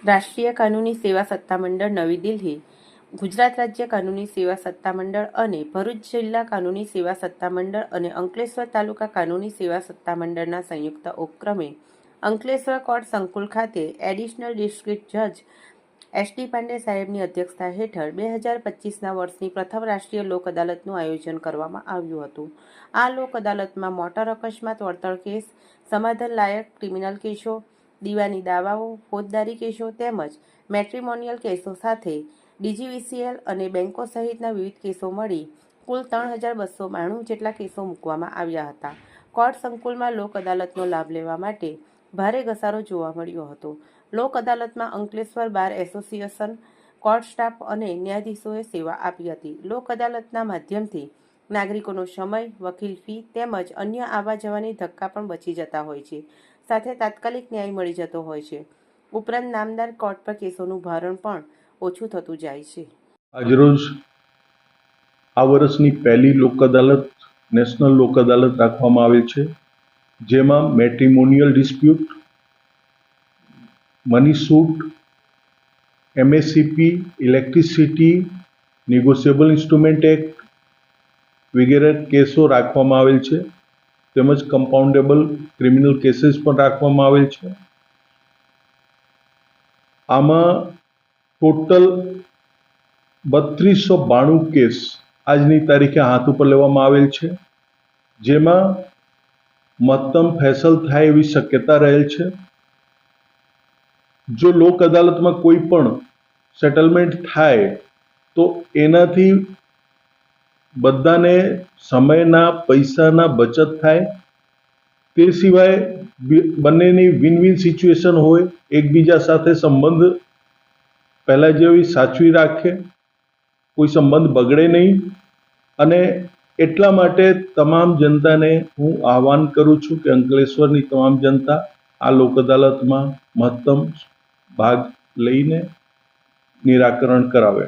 રાષ્ટ્રીય કાનૂની સેવા સત્તામંડળ નવી દિલ્હી, ગુજરાત રાજ્ય કાનૂની સેવા સત્તામંડળ અને ભરૂચ જિલ્લા કાનૂની સેવા સત્તામંડળ અને અંકલેશ્વર તાલુકા કાનૂની સેવા સત્તામંડળના સંયુક્ત ઉપક્રમે અંકલેશ્વર કોર્ટ સંકુલ ખાતે એડિશનલ ડિસ્ટ્રિક્ટ જજ એસ.ડી. પાંડે સાહેબની અધ્યક્ષતા હેઠળ 2025ના વર્ષની પ્રથમ રાષ્ટ્રીય લોક અદાલતનું આયોજન કરવામાં આવ્યું હતું. આ લોક અદાલતમાં મોટર અકસ્માત વળતર કેસ, સમાધાન લાયક ક્રિમિનલ કેસો, દીવાની દાવાઓ, ફોજદારી કેસો તેમજ મેટ્રિમોનિયલ કેસો સાથે ડીજીવીસીએલ અને બેંકો સહિતના વિવિધ કેસો મળી કુલ 3,292 જેટલા કેસો મૂકવામાં આવ્યા હતા. કોર્ટ સંકુલમાં લોક અદાલતનો લાભ લેવા માટે ભારે ઘસારો જોવા મળ્યો હતો. લોક અદાલતમાં Ankleshwar bar association, court staff અને ન્યાયાધીશોએ સેવા આપી હતી. લોક અદાલતના માધ્યમથી નાગરિકોનો સમય, વકીલ ફી તેમજ અન્ય આવવા જવાની ધક્કા પણ બચી જતા હોય છે. સાથે તાત્કાલિક ન્યાય મળી જતો હોય છે. ઉપરાંત નામદાર કોર્ટ પર કેસોનું ભારણ પણ ઓછું થતું જાય છે. આજરોજ આ વર્ષની પહેલી લોક અદાલત નેશનલ લોક અદાલત રાખવામાં આવેલ છે, જેમાં matrimonial dispute, money suit, એમએસસીપી, electricity, negotiable instrument act વગેરે કેસો રાખવામાં આવેલ છે. તેમજ કમ્પાઉન્ડેબલ ક્રિમિનલ કેસીસ પણ રાખવામાં આવેલ છે. આમાં ટોટલ 3292 કેસ આજની તારીખે હાથ ઉપર લેવામાં આવેલ છે, જેમાં મહત્તમ ફેસલ થાય એવી શક્યતા રહેલ છે. જો લોક અદાલતમાં કોઈ પણ સેટલમેન્ટ થાય તો એનાથી બધાને સમયના, પૈસાના બચત થાય. તે સિવાય બંનેની વિન વિન સિચ્યુએશન હોય, એકબીજા સાથે સંબંધ પહેલાં જેવી સાચવી રાખે, કોઈ સંબંધ બગડે નહીં. અને એટલા માટે તમામ જનતાને હું આહ્વાન કરું છું કે અંકલેશ્વરની તમામ જનતા આ લોક અદાલતમાં મહત્તમ ભાગ લઈને નિરાકરણ કરાવે.